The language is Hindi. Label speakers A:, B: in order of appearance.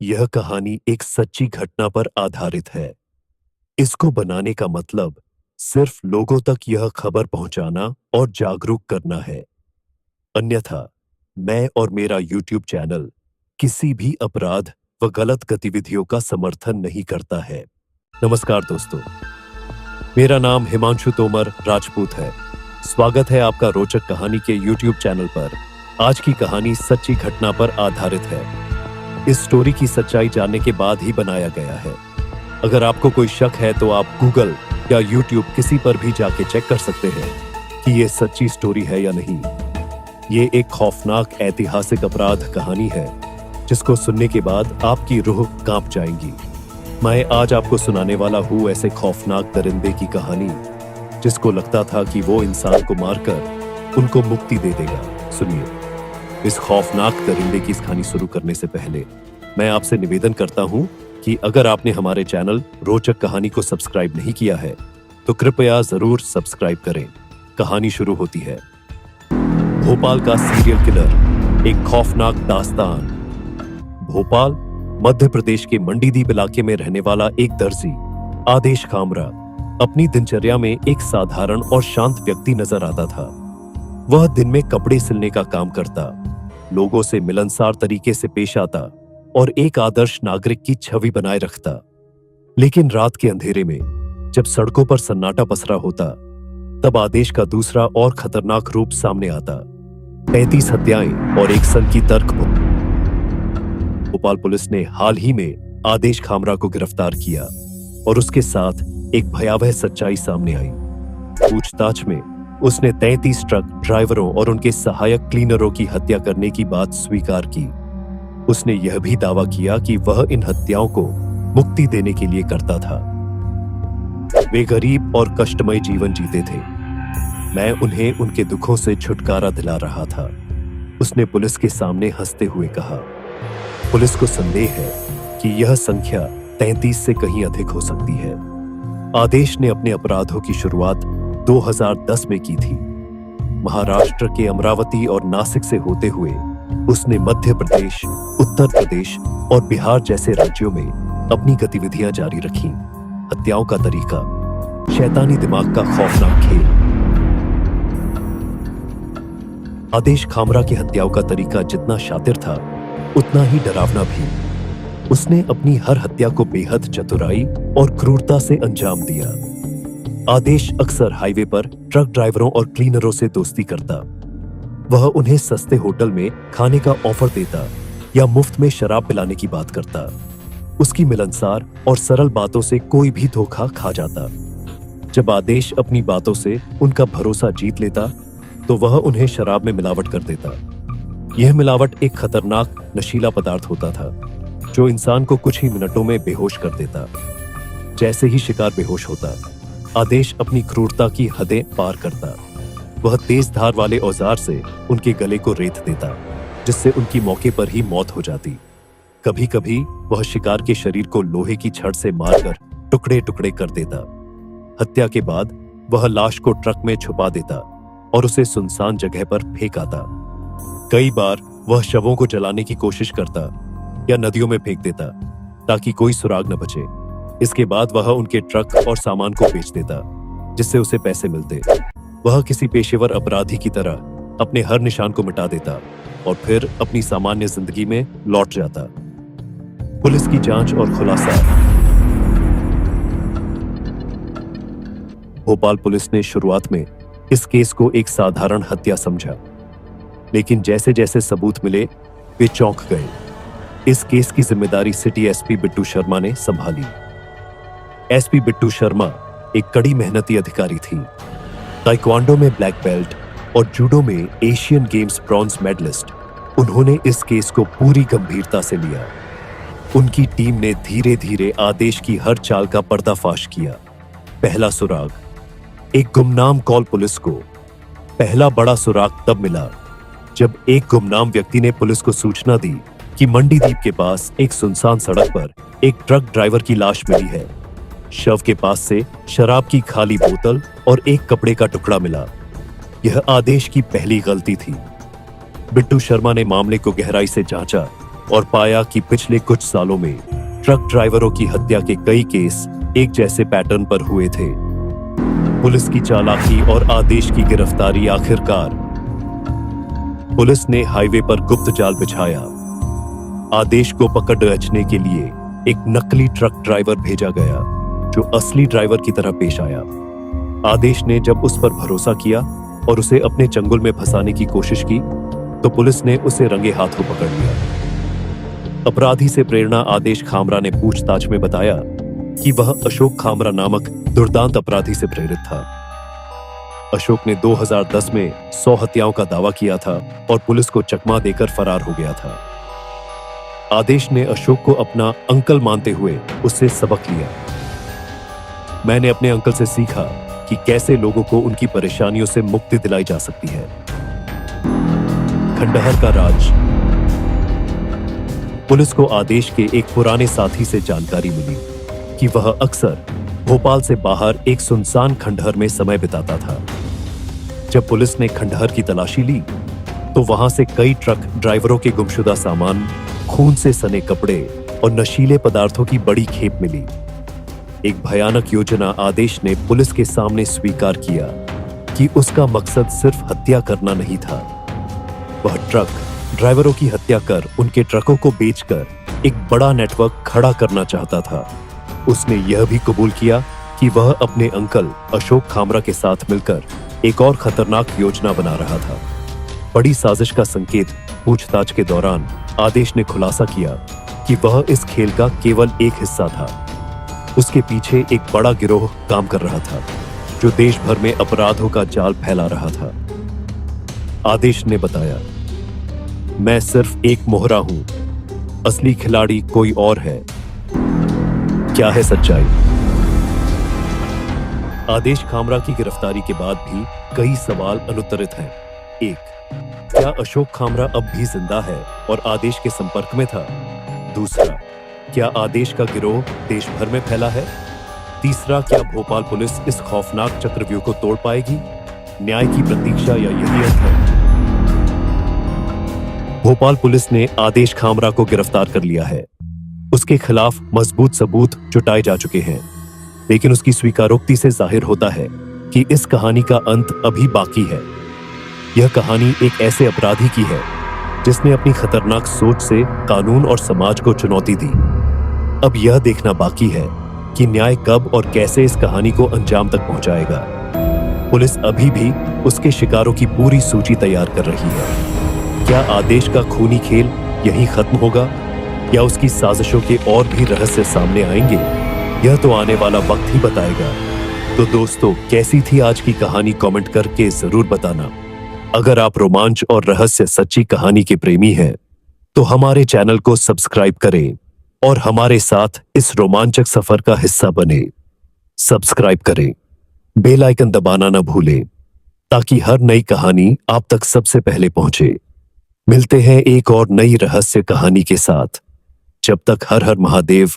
A: यह कहानी एक सच्ची घटना पर आधारित है। इसको बनाने का मतलब सिर्फ लोगों तक यह खबर पहुंचाना और जागरूक करना है। अन्यथा मैं और मेरा यूट्यूब चैनल किसी भी अपराध व गलत गतिविधियों का समर्थन नहीं करता है। नमस्कार दोस्तों, मेरा नाम हिमांशु तोमर राजपूत है। स्वागत है आपका रोचक कहानी के यूट्यूब चैनल पर। आज की कहानी सच्ची घटना पर आधारित है। इस स्टोरी की सच्चाई जानने के बाद ही बनाया गया है। अगर आपको कोई शक है तो आप गूगल या यूट्यूब किसी पर भी जाके चेक कर सकते हैं कि ये सच्ची स्टोरी है या नहीं। ये एक खौफनाक ऐतिहासिक अपराध कहानी है जिसको सुनने के बाद आपकी रूह कांप जाएंगी। मैं आज आपको सुनाने वाला हूँ ऐसे खौफनाक दरिंदे की कहानी जिसको लगता था कि वो इंसान को मारकर उनको मुक्ति दे देगा। सुनिए, इस खौफनाक दरिंदे की इस कहानी शुरू करने से पहले मैं आपसे निवेदन करता हूं कि अगर आपने हमारे चैनल रोचक कहानी को सब्सक्राइब नहीं किया है तो कृपया जरूर सब्सक्राइब करें। कहानी शुरू होती है। भोपाल का सीरियल किलर, एक खौफनाक दास्तान। भोपाल मध्य प्रदेश के मंडीदीप इलाके में रहने वाला एक दर्जी आदेश खामरा अपनी दिनचर्या में एक साधारण और शांत व्यक्ति नजर आता था। वह दिन में कपड़े सिलने का काम करता, लोगों से मिलनसार तरीके से पेश आता और एक आदर्श नागरिक की छवि बनाए रखता। लेकिन रात के अंधेरे में जब सड़कों पर सन्नाटा पसरा होता तब आदेश का दूसरा और खतरनाक रूप सामने आता। 35 हत्याएं और एक सन की तर्क। भोपाल पुलिस ने हाल ही में आदेश खामरा को गिरफ्तार किया और उसके साथ एक भयावह सच्चाई सामने आई। पूछताछ में उसने 33 ट्रक ड्राइवरों और उनके सहायक क्लीनरों की हत्या करने की बात स्वीकार की। उसने यह भी दावा किया कि वह इन हत्याओं को मुक्ति देने के लिए करता था। वे गरीब और कष्टमय जीवन जीते थे। मैं उन्हें उनके दुखों से छुटकारा दिला रहा था, उसने पुलिस के सामने हंसते हुए कहा। पुलिस को संदेह है कि यह संख्या 33 से कहीं अधिक हो सकती है। आदेश ने अपने अपराधों की शुरुआत 2010 में की थी। महाराष्ट्र के अमरावती और नासिक से होते हुए उसने मध्य प्रदेश, उत्तर प्रदेश और बिहार जैसे राज्यों में अपनी गतिविधियां जारी रखीं। हत्याओं का तरीका, शैतानी दिमाग का खौफनाक खेल। आदेश खामरा की हत्याओं का तरीका जितना शातिर था उतना ही डरावना भी। उसने अपनी हर हत्या को बेहद चतुराई और क्रूरता से अंजाम दिया। आदेश अक्सर हाईवे पर ट्रक ड्राइवरों और क्लीनरों से दोस्ती करता। वह उन्हें सस्ते होटल में खाने का ऑफर देता या मुफ्त में शराब पिलाने की बात करता। उसकी मिलनसार और सरल बातों से कोई भी धोखा खा जाता। जब आदेश अपनी बातों से उनका भरोसा जीत लेता तो वह उन्हें शराब में मिलावट कर देता। यह मिलावट एक खतरनाक नशीला पदार्थ होता था जो इंसान को कुछ ही मिनटों में बेहोश कर देता। जैसे ही शिकार बेहोश होता, आदेश अपनी क्रूरता की हदें पार करता। वह तेज धार वाले औजार से उनके गले को रेत देता जिससे उनकी मौके पर ही मौत हो जाती। कभी कभी वह शिकार के शरीर को लोहे की छड़ से मारकर टुकड़े टुकड़े कर देता। हत्या के बाद वह लाश को ट्रक में छुपा देता और उसे सुनसान जगह पर फेंक आता। कई बार वह शवों को जलाने की कोशिश करता या नदियों में फेंक देता ताकि कोई सुराग न बचे। इसके बाद वह उनके ट्रक और सामान को बेच देता जिससे उसे पैसे मिलते। वह किसी पेशेवर अपराधी की तरह अपने हर निशान को मिटा देता और फिर अपनी सामान्य जिंदगी में लौट जाता। पुलिस की जांच और खुलासा। भोपाल पुलिस ने शुरुआत में इस केस को एक साधारण हत्या समझा, लेकिन जैसे जैसे सबूत मिले वे चौंक गए। इस केस की जिम्मेदारी सिटी एसपी बिट्टू शर्मा ने संभाली। एसपी बिट्टू शर्मा एक कड़ी मेहनती अधिकारी थी। ताइक्वांडो में ब्लैक बेल्ट और जूडो में एशियन गेम्स ब्रॉन्ज मेडलिस्ट। उन्होंने इस केस को पूरी गंभीरता से लिया। उनकी टीम ने धीरे धीरे आदेश की हर चाल का पर्दाफाश किया। पहला सुराग, एक गुमनाम कॉल। पुलिस को पहला बड़ा सुराग तब मिला जब एक गुमनाम व्यक्ति ने पुलिस को सूचना दी कि मंडीदीप के पास एक सुनसान सड़क पर एक ट्रक ड्राइवर की लाश मिली है। शव के पास से शराब की खाली बोतल और एक कपड़े का टुकड़ा मिला। यह आदेश की पहली गलती थी। बिट्टू शर्मा ने मामले को गहराई से जांचा और पाया कि पिछले कुछ सालों में ट्रक ड्राइवरों की हत्या के कई केस एक जैसे पैटर्न पर हुए थे। पुलिस की चालाकी और आदेश की गिरफ्तारी आखिरकार। पुलिस ने हाईवे पर गुप्त जाल बिछाया। आदेश को पकड़ने के लिए एक नकली ट्रक ड्राइवर भेजा गया जो असली ड्राइवर की तरह पेश आया। आदेश ने जब उस पर भरोसा किया और उसे अपने चंगुल में फंसाने की कोशिश की तो पुलिस ने उसे रंगे हाथों पकड़ लिया। अपराधी से प्रेरणा आदेश खामरा ने पूछताछ में बताया कि वह अशोक खामरा नामक दुर्दांत अपराधी से प्रेरित था। अशोक ने 2010 में 100 हत्याओं का दावा किया था और पुलिस को चकमा देकर फरार हो गया था। आदेश ने अशोक को अपना अंकल मानते हुए उससे सबक लिया। मैंने अपने अंकल से सीखा कि कैसे लोगों को उनकी परेशानियों से मुक्ति दिलाई जा सकती है। खंडहर का राज। पुलिस को आदेश के एक पुराने साथी से जानकारी मिली कि वह अक्सर भोपाल से बाहर एक सुनसान खंडहर में समय बिताता था। जब पुलिस ने खंडहर की तलाशी ली तो वहां से कई ट्रक ड्राइवरों के गुमशुदा सामान, खून से सने कपड़े और नशीले पदार्थों की बड़ी खेप मिली। एक भयानक योजना आदेश ने पुलिस के सामने स्वीकार किया कि उसका मकसद सिर्फ हत्या करना नहीं था। वह ट्रक ड्राइवरों की हत्या कर उनके ट्रकों को बेचकर एक बड़ा नेटवर्क खड़ा करना चाहता था। उसने यह भी कबूल किया कि वह अपने अंकल अशोक खामरा के साथ मिलकर एक और खतरनाक योजना बना रहा था। बड़ी साजिश का संकेत पूछताछ के दौरान आदेश ने खुलासा किया कि वह इस खेल का केवल एक हिस्सा था। उसके पीछे एक बड़ा गिरोह काम कर रहा था जो देश भर में अपराधों का जाल फैला रहा था। आदेश ने बताया, मैं सिर्फ एक मोहरा हूं, असली खिलाड़ी कोई और है। क्या है सच्चाई? आदेश खामरा की गिरफ्तारी के बाद भी कई सवाल अनुत्तरित हैं। 1. क्या अशोक खामरा अब भी जिंदा है और आदेश के संपर्क में था? 2. क्या आदेश का गिरोह देश भर में फैला है? 3. क्या भोपाल पुलिस इस खौफनाक चक्रव्यूह को तोड़ पाएगी? न्याय की प्रतीक्षा या यही अंत है? भोपाल पुलिस ने आदेश खामरा को गिरफ्तार कर लिया है। उसके खिलाफ मजबूत सबूत जुटाए जा चुके हैं, लेकिन उसकी स्वीकारोक्ति से जाहिर होता है कि इस कहानी का अंत अभी बाकी है। यह कहानी एक ऐसे अपराधी की है जिसने अपनी खतरनाक सोच से कानून और समाज को चुनौती दी। अब यह देखना बाकी है कि न्याय कब और कैसे इस कहानी को अंजाम तक पहुंचाएगा। पुलिस अभी भी उसके शिकारों की पूरी सूची तैयार कर रही है। क्या आदेश का खूनी खेल यहीं खत्म होगा या उसकी साजिशों के और भी रहस्य सामने आएंगे? यह तो आने वाला वक्त ही बताएगा। तो दोस्तों, कैसी थी आज की कहानी कमेंट करके जरूर बताना। अगर आप रोमांच और रहस्य सच्ची कहानी के प्रेमी हैं तो हमारे चैनल को सब्सक्राइब करें और हमारे साथ इस रोमांचक सफर का हिस्सा बने। सब्सक्राइब करें, बेल आइकन दबाना न भूलें ताकि हर नई कहानी आप तक सबसे पहले पहुंचे। मिलते हैं एक और नई रहस्य कहानी के साथ। जब तक हर हर महादेव।